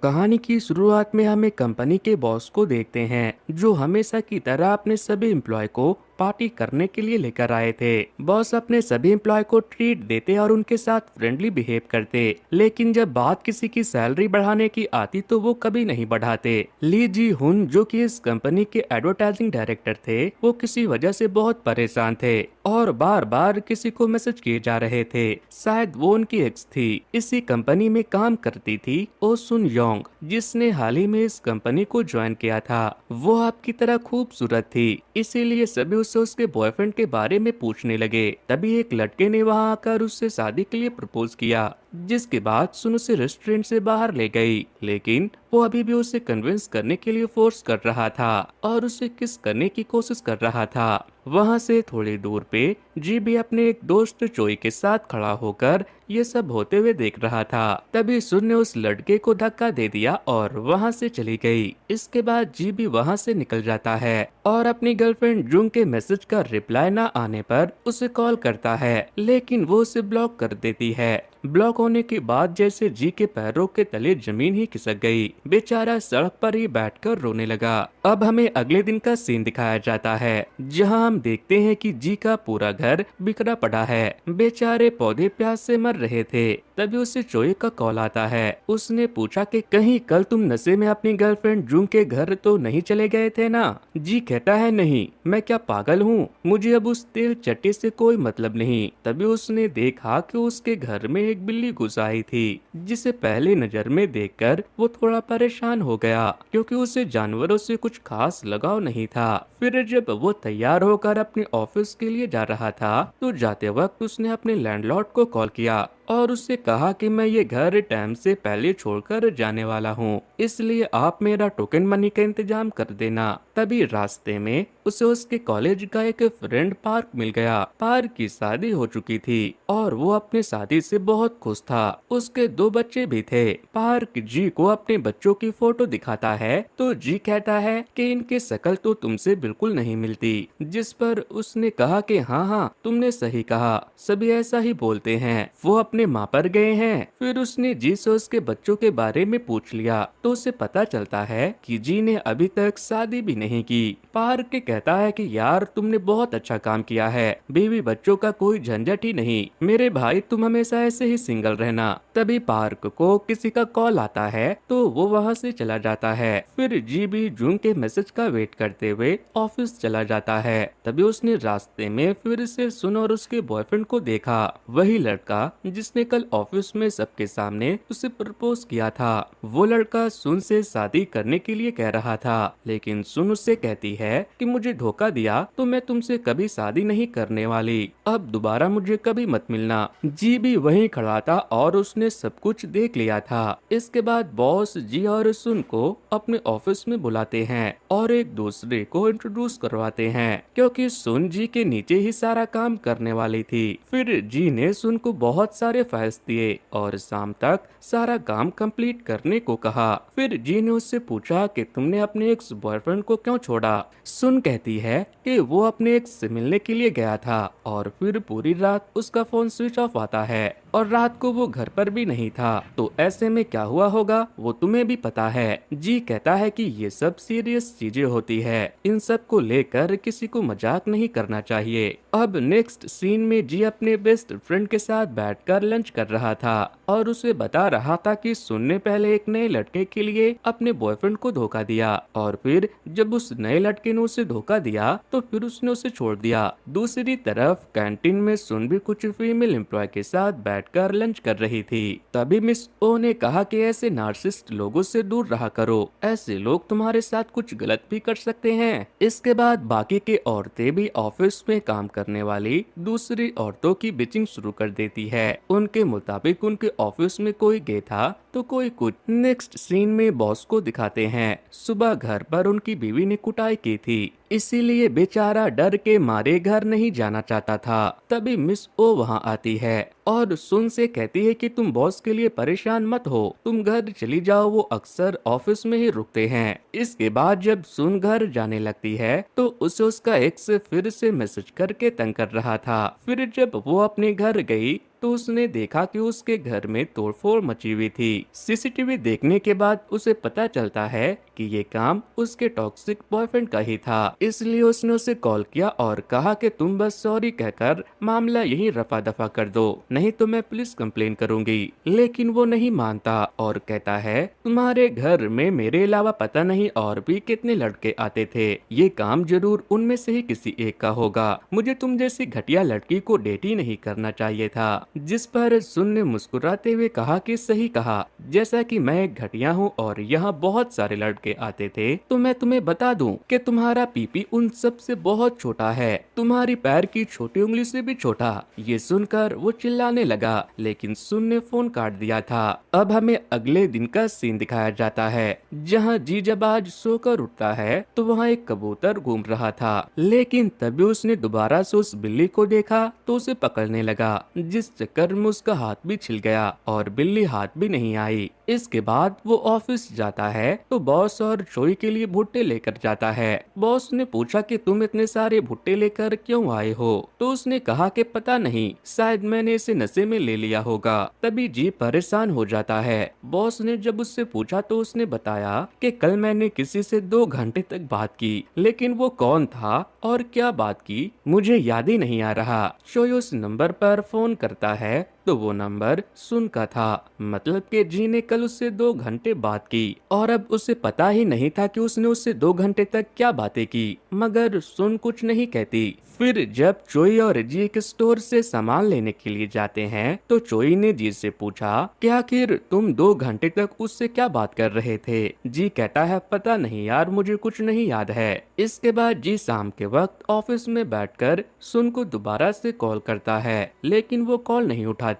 कहानी की शुरुआत में हम एक कंपनी के बॉस को देखते हैं जो हमेशा की तरह अपने सभी एम्प्लॉय को पार्टी करने के लिए लेकर आए थे। बॉस अपने सभी एम्प्लॉय को ट्रीट देते और उनके साथ फ्रेंडली बिहेव करते, लेकिन जब बात किसी की सैलरी बढ़ाने की आती तो वो कभी नहीं बढ़ाते। ली जी हुन जो कि इस कंपनी के एडवर्टाइजिंग डायरेक्टर थे, वो किसी वजह से बहुत परेशान थे और बार बार किसी को मैसेज किए जा रहे थे। शायद वो उनकी एक्स थी। इसी कंपनी में काम करती थी ओ सुन योंग, जिसने हाल ही में इस कंपनी को ज्वाइन किया था। वो आपकी तरह खूबसूरत थी, इसीलिए सभी उससे उसके बॉयफ्रेंड के बारे में पूछने लगे। तभी एक लड़के ने वहां आकर उससे शादी के लिए प्रपोज किया, जिसके बाद सुन उसे रेस्टोरेंट से बाहर ले गई, लेकिन वो अभी भी उसे कन्विंस करने के लिए फोर्स कर रहा था और उसे किस करने की कोशिश कर रहा था। वहां से थोड़ी दूर पे जी भी अपने एक दोस्त चोई के साथ खड़ा होकर ये सब होते हुए देख रहा था। तभी सुन ने उस लड़के को धक्का दे दिया और वहां से चली गई। इसके बाद जी भी वहां से निकल जाता है और अपनी गर्लफ्रेंड जुंग के मैसेज का रिप्लाई न आने पर उसे कॉल करता है, लेकिन वो उसे ब्लॉक कर देती है। ब्लॉक होने के बाद जैसे जी के पैरों के तले जमीन ही खिसक गई। बेचारा सड़क पर ही बैठकर रोने लगा। अब हमें अगले दिन का सीन दिखाया जाता है, जहां हम देखते हैं कि जी का पूरा घर बिखरा पड़ा है। बेचारे पौधे प्यास से मर रहे थे। तभी उसे चोई का कॉल आता है। उसने पूछा कि कहीं कल तुम नशे में अपनी गर्लफ्रेंड जूंग के घर तो नहीं चले गए थे ना? जी कहता है नहीं, मैं क्या पागल हूँ, मुझे अब उस तेल चट्टी से कोई मतलब नहीं। तभी उसने देखा कि उसके घर में एक बिल्ली घुस आई थी, जिसे पहली नजर में देखकर वो थोड़ा परेशान हो गया, क्योंकि उसे जानवरों से कुछ खास लगाव नहीं था। फिर जब वो तैयार होकर अपने ऑफिस के लिए जा रहा था, तो जाते वक्त उसने अपने लैंडलॉर्ड को कॉल किया और उससे कहा कि मैं ये घर टाइम से पहले छोड़कर जाने वाला हूँ, इसलिए आप मेरा टोकन मनी का इंतजाम कर देना। तभी रास्ते में उसे उसके कॉलेज का एक फ्रेंड पार्क मिल गया। पार्क की शादी हो चुकी थी और वो अपने शादी से बहुत खुश था। उसके 2 बच्चे भी थे। पार्क जी को अपने बच्चों की फोटो दिखाता है तो जी कहता है कि इनकी शक्ल तो तुमसे बिल्कुल नहीं मिलती, जिस पर उसने कहा कि हाँ हाँ तुमने सही कहा, सभी ऐसा ही बोलते हैं। वो अपने माँ पर गए हैं। फिर उसने जी से उसके बच्चों के बारे में पूछ लिया तो उसे पता चलता है कि जी ने अभी तक शादी भी नहीं की। पार्क के कहता है कि यार तुमने बहुत अच्छा काम किया है, बीवी बच्चों का कोई झंझट ही नहीं, मेरे भाई तुम हमेशा ऐसे ही सिंगल रहना। तभी पार्क को किसी का कॉल आता है तो वो वहाँ से चला जाता है। फिर जी भी जून के मैसेज का वेट करते हुए ऑफिस चला जाता है। तभी उसने रास्ते में फिर से सुन और उसके बॉयफ्रेंड को देखा, वही लड़का जिसने कल ऑफिस में सबके सामने उसे प्रपोज किया था। वो लड़का सुन से शादी करने के लिए कह रहा था, लेकिन सुन उससे कहती है कि मुझे धोखा दिया तो मैं तुमसे कभी शादी नहीं करने वाली, अब दोबारा मुझे कभी मत मिलना। जी भी वहीं खड़ा था और उसने सब कुछ देख लिया था। इसके बाद बॉस जी और सुन को अपने ऑफिस में बुलाते हैं और एक दूसरे को इंट्रोड्यूस करवाते हैं, क्योंकि सुन जी के नीचे ही सारा काम करने वाली थी। फिर जी ने सुन को बहुत सारे फाइल्स दिए और शाम तक सारा काम कंप्लीट करने को कहा। फिर जी ने उससे पूछा कि तुमने अपने एक्स बॉयफ्रेंड को क्यों छोड़ा? सुन कहती है कि वो अपने एक्स से मिलने के लिए गया था और फिर पूरी रात उसका फोन स्विच ऑफ आता है और रात को वो घर पर भी नहीं था, तो ऐसे में क्या हुआ होगा वो तुम्हें भी पता है। जी कहता है कि ये सब सीरियस चीजें होती है, इन सब को लेकर किसी को मजाक नहीं करना चाहिए। अब नेक्स्ट सीन में जी अपने बेस्ट फ्रेंड के साथ बैठकर लंच कर रहा था और उसे बता रहा था कि सुन ने पहले एक नए लड़के के लिए अपने बॉयफ्रेंड को धोखा दिया और फिर जब उस नए लड़के ने उसे धोखा दिया तो फिर उसने उसे छोड़ दिया। दूसरी तरफ कैंटीन में सुन भी कुछ फीमेल एम्प्लॉय के साथ बैठकर लंच कर रही थी। तभी मिस ओ ने कहा कि ऐसे नार्सिसिस्ट लोगों से दूर रहा करो, ऐसे लोग तुम्हारे साथ कुछ गलत भी कर सकते हैं। इसके बाद बाकी की औरतें भी ऑफिस में काम करने वाली दूसरी औरतों की बिचिंग शुरू कर देती है। उनके मुताबिक उनके ऑफिस में कोई गे था तो कोई कुछ। नेक्स्ट सीन में बॉस को दिखाते हैं। सुबह घर पर उनकी बीवी ने कुटाई की थी। इसीलिए बेचारा डर के मारे घर नहीं जाना चाहता था। तभी मिस ओ वहाँ आती है और सुन से कहती है कि तुम बॉस के लिए परेशान मत हो, तुम घर चली जाओ, वो अक्सर ऑफिस में ही रुकते हैं। इसके बाद जब सुन घर जाने लगती है तो उसे उसका एक्स फिर से मैसेज करके तंग कर रहा था। फिर जब वो अपने घर गई तो उसने देखा कि उसके घर में तोड़फोड़ मची हुई थी। सीसीटीवी देखने के बाद उसे पता चलता है कि ये काम उसके टॉक्सिक बॉयफ्रेंड का ही था। इसलिए उसने उसे कॉल किया और कहा कि तुम बस सॉरी कहकर मामला यही रफा दफा कर दो, नहीं तो मैं पुलिस कंप्लेन करूंगी। लेकिन वो नहीं मानता और कहता है तुम्हारे घर में मेरे अलावा पता नहीं और भी कितने लड़के आते थे, ये काम जरूर उनमें से ही किसी एक का होगा। मुझे तुम जैसी घटिया लड़की को डेट ही नहीं करना चाहिए था। जिस पर सुन ने मुस्कुराते हुए कहा कि सही कहा, जैसा कि मैं एक घटिया हूँ और यहाँ बहुत सारे लड़के आते थे, तो मैं तुम्हें बता दूं कि तुम्हारा पीपी उन सब से बहुत छोटा है, तुम्हारी पैर की छोटी उंगली से भी छोटा। ये सुनकर वो चिल्लाने लगा, लेकिन सुन ने फोन काट दिया था। अब हमें अगले दिन का सीन दिखाया जाता है, जहाँ जी जब आज सोकर उठता है तो वहाँ एक कबूतर घूम रहा था। लेकिन तभी उसने दोबारा से उस बिल्ली को देखा तो उसे पकड़ने लगा, जिस चक्कर में उसका हाथ भी छिल गया और बिल्ली हाथ भी नहीं आई। इसके बाद वो ऑफिस जाता है तो बॉस और चोई के लिए भुट्टे लेकर जाता है। बॉस ने पूछा कि तुम इतने सारे भुट्टे लेकर क्यों आए हो, तो उसने कहा कि पता नहीं, शायद मैंने इसे नशे में ले लिया होगा। तभी जी परेशान हो जाता है। बॉस ने जब उससे पूछा तो उसने बताया कि कल मैंने किसी से 2 घंटे तक बात की, लेकिन वो कौन था और क्या बात की मुझे याद ही नहीं आ रहा। चोई उस नंबर पर फोन करता है तो वो नंबर सुन का था, मतलब कि जी ने कल उससे 2 घंटे बात की और अब उसे पता ही नहीं था कि उसने उससे 2 घंटे तक क्या बातें की, मगर सुन कुछ नहीं कहती। फिर जब चोई और जी एक स्टोर से सामान लेने के लिए जाते हैं तो चोई ने जी से पूछा कि आखिर तुम 2 घंटे तक उससे क्या बात कर रहे थे। जी कहता है पता नहीं यार, मुझे कुछ नहीं याद है। इसके बाद जी शाम के वक्त ऑफिस में बैठकर सुन को दोबारा से कॉल करता है, लेकिन वो कॉल नहीं उठाती।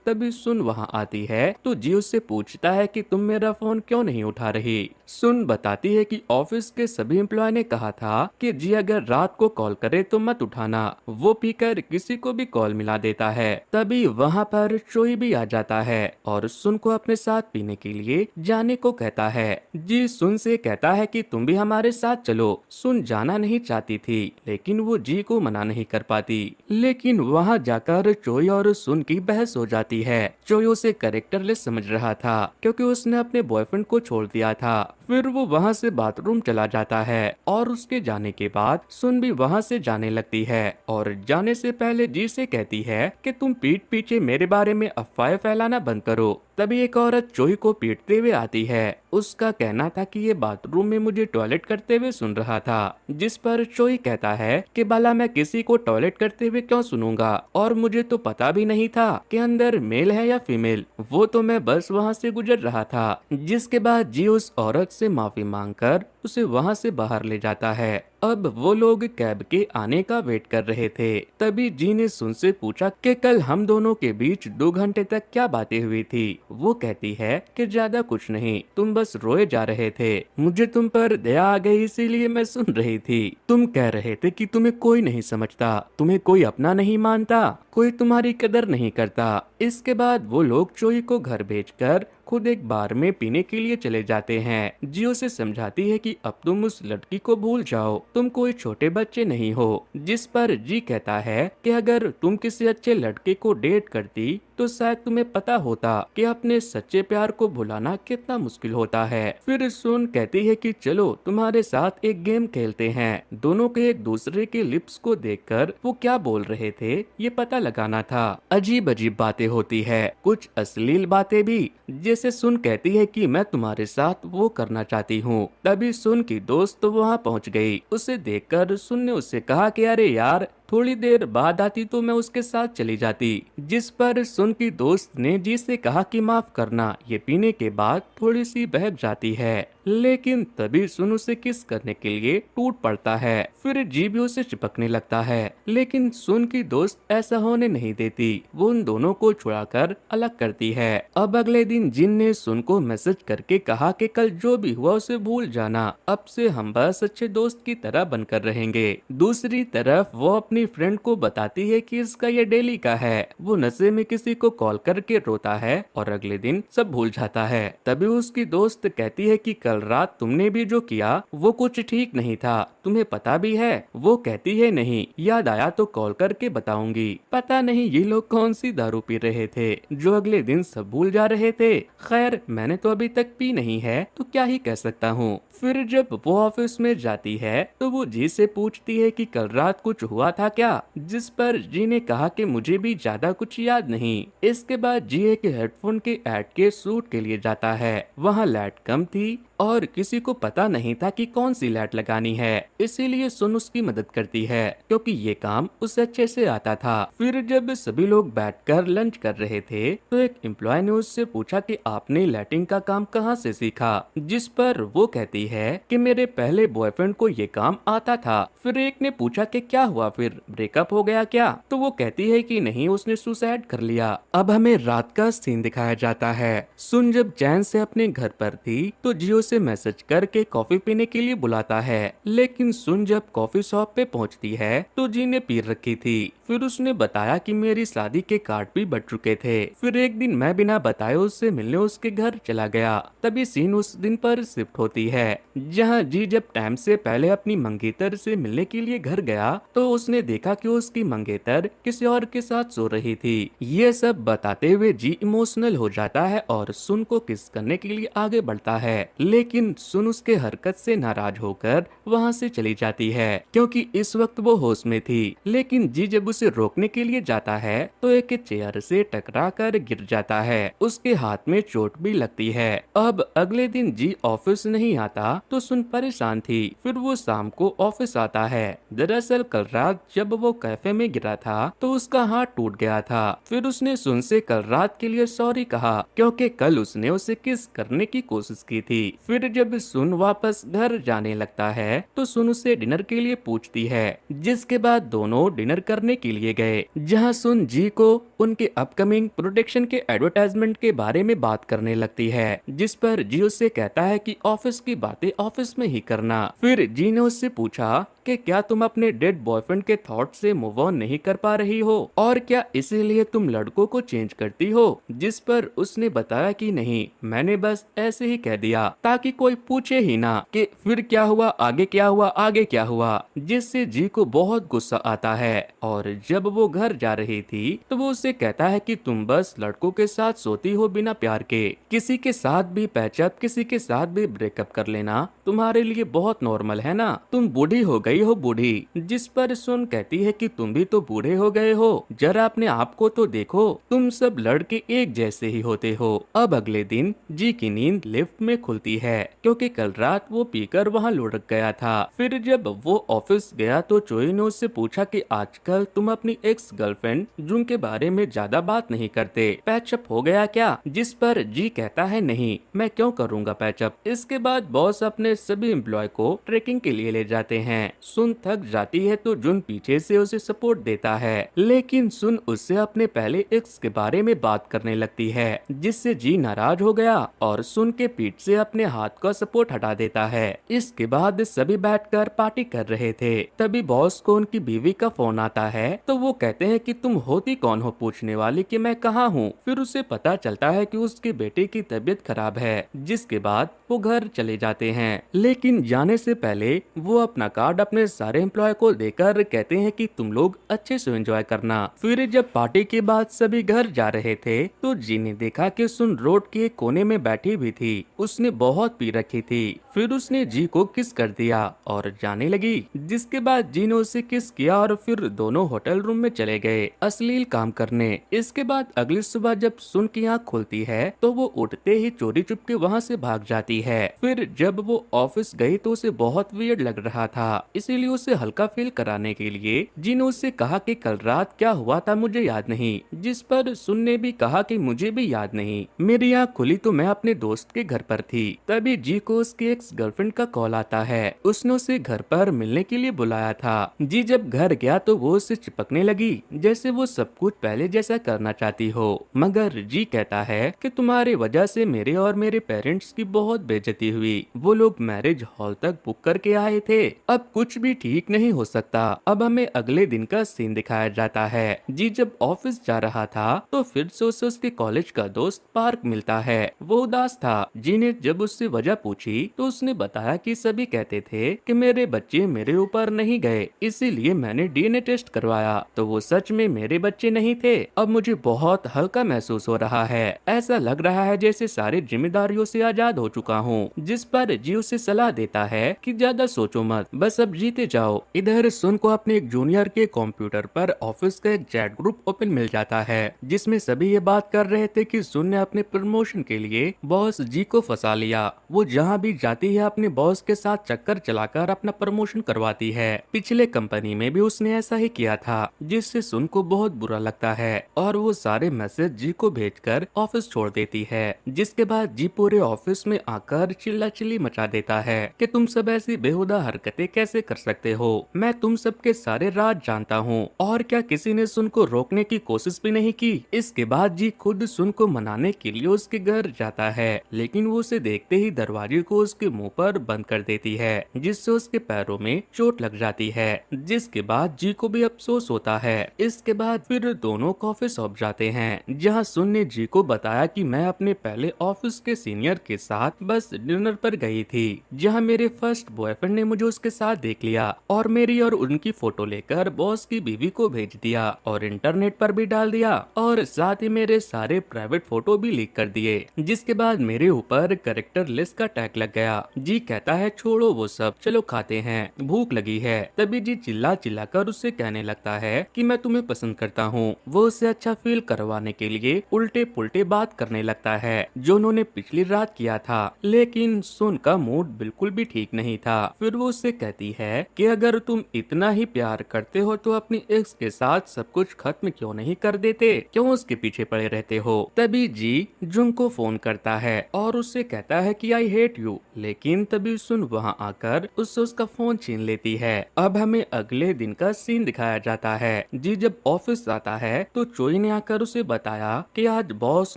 तभी सुन वहाँ आती है तो जी उससे पूछता है कि तुम मेरा फोन क्यों नहीं उठा रही। सुन बताती है कि ऑफिस के सभी एम्प्लॉय ने कहा था कि जी अगर रात को कॉल करे तो मत उठाना, वो पीकर किसी को भी कॉल मिला देता है। तभी वहाँ पर चोई भी आ जाता है और सुन को अपने साथ पीने के लिए जाने को कहता है। जी सुन से कहता है कि तुम भी हमारे साथ चलो। सुन जाना नहीं चाहती थी, लेकिन वो जी को मना नहीं कर पाती। लेकिन वहाँ जाकर चोई और सुन की बहस हो जाती है। चोई उसे कैरेक्टरलेस समझ रहा था क्योंकि उसने अपने बॉयफ्रेंड को छोड़ दिया था। फिर वो वहाँ से बाथरूम चला जाता है और उसके जाने के बाद सुन भी वहाँ से जाने लगती है और जाने से पहले जी से कहती है कि तुम पीठ पीछे मेरे बारे में अफवाहें फैलाना बंद करो। तभी एक औरत चोई को पीटते हुए आती है। उसका कहना था कि ये बाथरूम में मुझे टॉयलेट करते हुए सुन रहा था, जिस पर चोई कहता है कि भला मैं किसी को टॉयलेट करते हुए क्यों सुनूंगा, और मुझे तो पता भी नहीं था कि अंदर मेल है या फीमेल, वो तो मैं बस वहाँ से गुजर रहा था। जिसके बाद जी उस औरत से माफी मांगकर उसे वहाँ से बाहर ले जाता है। अब वो लोग कैब के आने का वेट कर रहे थे। तभी जी ने सुन से पूछा कि कल हम दोनों के बीच 2 घंटे तक क्या बातें हुई थी। वो कहती है कि ज्यादा कुछ नहीं, तुम बस रोए जा रहे थे, मुझे तुम पर दया आ गई इसीलिए मैं सुन रही थी। तुम कह रहे थे कि तुम्हें कोई नहीं समझता, तुम्हें कोई अपना नहीं मानता, कोई तुम्हारी कदर नहीं करता। इसके बाद वो लोग चोई को घर भेजकर खुद एक बार में पीने के लिए चले जाते हैं। जियो से समझाती है कि अब तुम उस लड़की को भूल जाओ, तुम कोई छोटे बच्चे नहीं हो। जिस पर जी कहता है कि अगर तुम किसी अच्छे लड़के को डेट करती तो शायद तुम्हें पता होता कि अपने सच्चे प्यार को भुलाना कितना मुश्किल होता है। फिर सुन कहती है कि चलो तुम्हारे साथ एक गेम खेलते हैं। दोनों के एक दूसरे के लिप्स को देखकर वो क्या बोल रहे थे ये पता लगाना था। अजीब अजीब बातें होती है, कुछ अश्लील बातें भी। जैसे सुन कहती है कि मैं तुम्हारे साथ वो करना चाहती हूँ। तभी सुन की दोस्त वहाँ पहुँच गई। उसे देखकर सुन ने उससे कहा कि अरे यार थोड़ी देर बाद आती तो मैं उसके साथ चली जाती। जिस पर सुन की दोस्त ने जी से कहा कि माफ करना, ये पीने के बाद थोड़ी सी बहक जाती है। लेकिन तभी सुन उसे किस करने के लिए टूट पड़ता है। फिर जी भी उसे चिपकने लगता है, लेकिन सुन की दोस्त ऐसा होने नहीं देती। वो उन दोनों को छुड़ाकर अलग करती है। अब अगले दिन जिन ने सुन को मैसेज करके कहा कि कल जो भी हुआ उसे भूल जाना, अब से हम बस अच्छे दोस्त की तरह बनकर रहेंगे। दूसरी तरफ वो अपनी फ्रेंड को बताती है कि इसका ये डेली का है। वो नशे में किसी को कॉल करके रोता है और अगले दिन सब भूल जाता है। तभी उसकी दोस्त कहती है कि कल रात तुमने भी जो किया वो कुछ ठीक नहीं था, तुम्हें पता भी है? वो कहती है नहीं, याद आया तो कॉल करके बताऊंगी। पता नहीं ये लोग कौन सी दारू पी रहे थे जो अगले दिन सब भूल जा रहे थे। खैर मैंने तो अभी तक पी नहीं है तो क्या ही कह सकता हूँ। फिर जब वो ऑफिस में जाती है तो वो जी से पूछती है कि कल रात कुछ हुआ था क्या, जिस पर जी ने कहा कि मुझे भी ज्यादा कुछ याद नहीं। इसके बाद जी एक हेडफोन के ऐड के शूट के लिए जाता है। वहाँ लाइट कम थी और किसी को पता नहीं था कि कौन सी लाइट लगानी है, इसीलिए सुन उसकी मदद करती है क्योंकि ये काम उसे अच्छे से आता था। फिर जब सभी लोग बैठकर लंच कर रहे थे तो एक एम्प्लॉय ने उससे पूछा कि आपने लाइटिंग का काम कहाँ से सीखा, जिस पर वो कहती है कि मेरे पहले बॉयफ्रेंड को ये काम आता था। फिर एक ने पूछा कि क्या हुआ, फिर ब्रेकअप हो गया क्या? तो वो कहती है कि नहीं, उसने सुसाइड कर लिया। अब हमें रात का सीन दिखाया जाता है। सुन जब चैन से अपने घर पर थी तो जियो से मैसेज करके कॉफी पीने के लिए बुलाता है, लेकिन सुन जब कॉफी शॉप पे पहुंचती है तो जी ने पी रखी थी। फिर उसने बताया कि मेरी शादी के कार्ड भी बट चुके थे। फिर एक दिन मैं बिना बताए उससे मिलने उसके घर चला गया। तभी सीन उस दिन पर शिफ्ट होती है जहां जी जब टाइम से पहले अपनी मंगेतर से मिलने के लिए घर गया तो उसने देखा कि उसकी मंगेतर किसी और के साथ सो रही थी। ये सब बताते हुए जी इमोशनल हो जाता है और सुन को किस करने के लिए आगे बढ़ता है, लेकिन सुन उसके हरकत से नाराज होकर वहां से चली जाती है क्योंकि इस वक्त वो होश में थी। लेकिन जी जब उसे रोकने के लिए जाता है तो एक चेयर से टकरा कर गिर जाता है। उसके हाथ में चोट भी लगती है। अब अगले दिन जी ऑफिस नहीं आता तो सुन परेशान थी। फिर वो शाम को ऑफिस आता है। दरअसल कल रात जब वो कैफे में गिरा था तो उसका हाथ टूट गया था। फिर उसने सुन से कल रात के लिए सॉरी कहा क्योंकि कल उसने उसे किस करने की कोशिश की थी। फिर जब सुन वापस घर जाने लगता है तो सुन उसे डिनर के लिए पूछती है, जिसके बाद दोनों डिनर करने के लिए गए जहां सुन जी को उनके अपकमिंग प्रोटेक्शन के एडवर्टाइजमेंट के बारे में बात करने लगती है, जिस पर जी उससे कहता है कि ऑफिस की बातें ऑफिस में ही करना। फिर जी ने उससे पूछा कि क्या तुम अपने डेड बॉयफ्रेंड के थॉट से मूव ऑन नहीं कर पा रही हो और क्या इसीलिए तुम लड़कों को चेंज करती हो, जिस पर उसने बताया कि नहीं, मैंने बस ऐसे ही कह दिया ताकि कोई पूछे ही ना कि फिर क्या हुआ, आगे क्या हुआ, आगे क्या हुआ, जिससे जी को बहुत गुस्सा आता है। और जब वो घर जा रही थी तो वो उससे कहता है कि तुम बस लड़कों के साथ सोती हो बिना प्यार के, किसी के साथ भी पैचअप, किसी के साथ भी ब्रेकअप कर लेना तुम्हारे लिए बहुत नॉर्मल है ना, तुम बूढ़ी हो गई हो बूढ़ी। जिस पर सुन कहती है कि तुम भी तो बूढ़े हो गए हो, जरा अपने आप को तो देखो, तुम सब लड़के एक जैसे ही होते हो। अब अगले दिन जी की नींद लिफ्ट में खुलती है क्योंकि कल रात वो पीकर वहाँ लुढ़क गया था। फिर जब वो ऑफिस गया तो चोई ने उससे पूछा कि आजकल तुम अपनी एक्स गर्लफ्रेंड जून के बारे में ज्यादा बात नहीं करते, पैचअप हो गया क्या? जिस पर जी कहता है नहीं, मैं क्यों करूँगा पैचअप। इसके बाद बॉस अपने सभी एम्प्लॉय को ट्रेकिंग के लिए ले जाते हैं। सुन थक जाती है तो जुन पीछे से उसे सपोर्ट देता है, लेकिन सुन उससे अपने पहले एक्स के बारे में बात करने लगती है, जिससे जी नाराज हो गया और सुन के पीठ से अपने हाथ का सपोर्ट हटा देता है। इसके बाद सभी बैठकर पार्टी कर रहे थे। तभी बॉस को उनकी बीवी का फोन आता है तो वो कहते हैं कि तुम होती कौन हो पूछने वाली कि मैं कहाँ हूँ। फिर उसे पता चलता है कि उसके बेटे की तबीयत खराब है, जिसके बाद वो घर चले जाते हैं। लेकिन जाने से पहले वो अपना कार्ड अपने सारे एम्प्लॉय को देकर कहते हैं कि तुम लोग अच्छे से एंजॉय करना। फिर जब पार्टी के बाद सभी घर जा रहे थे तो जी ने देखा कि सुन रोड के कोने में बैठी हुई थी। उसने बहुत बहुत पी रखी थी। फिर उसने जी को किस कर दिया और जाने लगी, जिसके बाद जी ने उसे किस किया और फिर दोनों होटल रूम में चले गए अश्लील काम करने। इसके बाद अगली सुबह जब सुन की आँख खुलती है तो वो उठते ही चोरी चुपके वहाँ से भाग जाती है। फिर जब वो ऑफिस गई तो उसे बहुत वियर्ड लग रहा था, इसीलिए उसे हल्का फील कराने के लिए जी ने उससे कहा कि कल रात क्या हुआ था मुझे याद नहीं, जिस पर सुन ने भी कहा कि मुझे भी याद नहीं, मेरी आँख खुली तो मैं अपने दोस्त के घर पर थी। तभी जी को उसकी एक्स गर्लफ्रेंड का कॉल आता है, उसने उसे घर पर मिलने के लिए बुलाया था। जी जब घर गया तो वो उससे चिपकने लगी जैसे वो सब कुछ पहले जैसा करना चाहती हो, मगर जी कहता है कि तुम्हारी वजह से मेरे और मेरे पेरेंट्स की बहुत बेइज्जती हुई, वो लोग मैरिज हॉल तक बुक करके आए थे, अब कुछ भी ठीक नहीं हो सकता। अब हमें अगले दिन का सीन दिखाया जाता है। जी जब ऑफिस जा रहा था तो फिर से उसे उसके कॉलेज का दोस्त पार्क मिलता है, वो उदास था। जी ने जब उससे वजह पूछी तो उसने बताया कि सभी कहते थे कि मेरे बच्चे मेरे ऊपर नहीं गए, इसीलिए मैंने डीएनए टेस्ट करवाया तो वो सच में मेरे बच्चे नहीं थे। अब मुझे बहुत हल्का महसूस हो रहा है, ऐसा लग रहा है जैसे सारी जिम्मेदारियों से आजाद हो चुका हूँ। जिस पर जी उसे सलाह देता है कि ज्यादा सोचो मत, बस अब जीते जाओ। इधर सुन को अपने एक जूनियर के कंप्यूटर पर ऑफिस का एक चैट ग्रुप ओपन मिल जाता है, जिसमें सभी ये बात कर रहे थे कि सुन ने अपने प्रमोशन के लिए बॉस जी को फंसा लिया। वो जहाँ भी जाती है अपने बॉस के साथ चक्कर चलाकर अपना प्रमोशन करवाती है। पिछले कंपनी में भी उसने ऐसा ही किया था, जिससे सुन को बहुत बुरा लगता है और वो सारे मैसेज जी को भेजकर ऑफिस छोड़ देती है। जिसके बाद जी पूरे ऑफिस में आकर चिल्लाचिल्ली मचा देता है कि तुम सब ऐसी बेहुदा हरकतें कैसे कर सकते हो, मैं तुम सबके सारे राज जानता हूँ, और क्या किसी ने सुन को रोकने की कोशिश भी नहीं की। इसके बाद जी खुद सुन को मनाने के लिए उसके घर जाता है, लेकिन वो उसे देखते ही दरवाजे को उसके मुंह पर बंद कर देती है, जिससे उसके पैरों में चोट लग जाती है। जिसके बाद जी को भी अफसोस होता है। इसके बाद फिर दोनों कॉफी शॉप जाते हैं, जहाँ सुन ने जी को बताया कि मैं अपने पहले ऑफिस के सीनियर के साथ बस डिनर पर गई थी, जहाँ मेरे फर्स्ट बॉयफ्रेंड ने मुझे उसके साथ देख लिया और मेरी और उनकी फोटो लेकर बॉस की बीवी को भेज दिया और इंटरनेट पर भी डाल दिया, और साथ ही मेरे सारे प्राइवेट फोटो भी लीक कर दिए। जिसके बाद मेरे ऊपर कैरेक्टर लिस्ट का टैग लग गया। जी कहता है छोड़ो वो सब, चलो खाते हैं, भूख लगी है। तभी जी चिल्ला चिल्ला कर उससे कहने लगता है कि मैं तुम्हें पसंद करता हूँ। वो उसे अच्छा फील करवाने के लिए उल्टे पुल्टे बात करने लगता है जो उन्होंने पिछली रात किया था, लेकिन सुन का मूड बिल्कुल भी ठीक नहीं था। फिर वो उससे कहती है कि अगर तुम इतना ही प्यार करते हो तो अपनी एक्स के साथ सब कुछ खत्म क्यों नहीं कर देते, क्यों उसके पीछे पड़े रहते हो। तभी जी जुंग को फोन करता है और उससे कहता है कि आई हेट यू, लेकिन तभी सुन वहाँ आकर उससे उसका फोन छीन लेती है। अब हमें अगले दिन का सीन दिखाया जाता है। जी जब ऑफिस आता है तो चोई ने आकर उसे बताया कि आज बॉस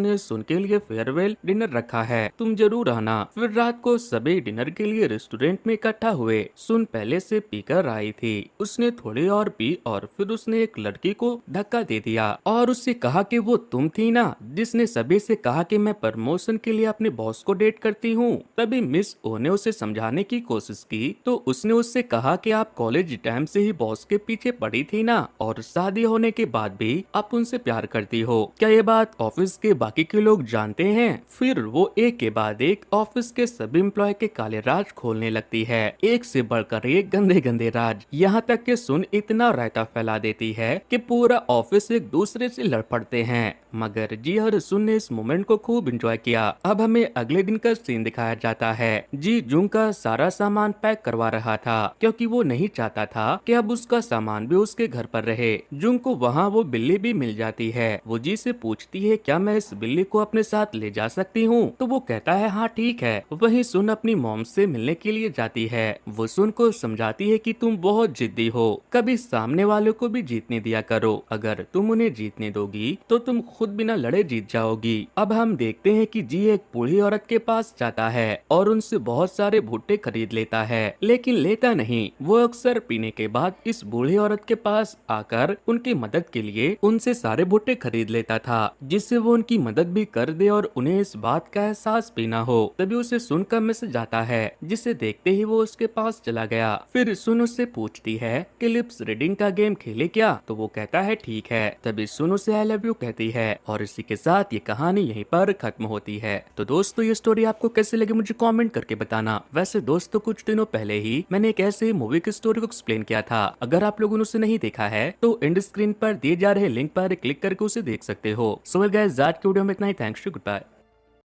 ने सुन के लिए फेयरवेल डिनर रखा है, तुम जरूर आना। फिर रात को सभी डिनर के लिए रेस्टोरेंट में इकट्ठा हुए। सुन पहले से पीकर आई थी, उसने थोड़ी और पी और फिर उसने एक लड़की को धक्का दे दिया और उससे कहा कि वो तुम थी ना जिसने सभी से कहा कि मैं प्रमोशन के लिए अपने बॉस को डेट करती हूँ। तभी मिस ओ ने उसे समझाने की कोशिश की तो उसने उससे कहा कि आप कॉलेज टाइम से ही बॉस के पीछे पड़ी थी ना, और शादी होने के बाद भी आप उनसे प्यार करती हो, क्या ये बात ऑफिस के बाकी के लोग जानते हैं। फिर वो एक के बाद एक ऑफिस के सभी एम्प्लॉय के काले राज खोलने लगती है, एक से बढ़कर एक गंदे गंदे राज, यहाँ तक कि सुन इतना रायता फैला देती है कि पूरा ऑफिस एक दूसरे से लड़ पड़ते हैं। मगर जी और सुन ने इस मोमेंट को खूब एंजॉय किया। अब हमें अगले दिन का सीन दिखाया जाता है। जी जुंग का सारा सामान पैक करवा रहा था क्योंकि वो नहीं चाहता था कि अब उसका सामान भी उसके घर पर रहे। जुंग को वहाँ वो बिल्ली भी मिल जाती है। वो जी से पूछती है क्या मैं इस बिल्ली को अपने साथ ले जा सकती हूँ, तो वो कहता है हाँ ठीक है। वहीं सुन अपनी मॉम से मिलने के लिए जाती है। वो सुन को समझाती है कि तुम बहुत जिद्दी हो, कभी सामने वालों को भी जीतने दिया करो, अगर तुम उन्हें जीतने दोगी तो तुम खुद बिना लड़े जीत जाओगी। अब हम देखते हैं कि जी एक बूढ़ी औरत के पास जाता है और उनसे बहुत सारे भुट्टे खरीद लेता है, लेकिन लेता नहीं। वो अक्सर पीने के बाद इस बूढ़ी औरत के पास आकर उनकी मदद के लिए उनसे सारे भुट्टे खरीद लेता था, जिससे वो उनकी मदद भी कर दे और उन्हें इस बात का एहसास भी ना हो। तभी उसे सुन का मैसेज आता है, जिसे देखते ही वो उसके पास चला गया। फिर सुन उससे पूछती है कि लिप्स रीडिंग का गेम खेले क्या, तो वो कहता है ठीक है। तभी सुन उसे आई लव यू कहती है और इसी के साथ ये कहानी यहीं पर खत्म होती है। तो दोस्तों ये स्टोरी आपको कैसे लगे मुझे कमेंट करके बताना। वैसे दोस्तों कुछ दिनों पहले ही मैंने एक ऐसे मूवी की स्टोरी को एक्सप्लेन किया था, अगर आप लोगों ने उसे नहीं देखा है तो एंड स्क्रीन पर दिए जा रहे लिंक पर क्लिक करके उसे देख सकते हो। सो गाइस आज के वीडियो में इतना ही। Thanks, good bye.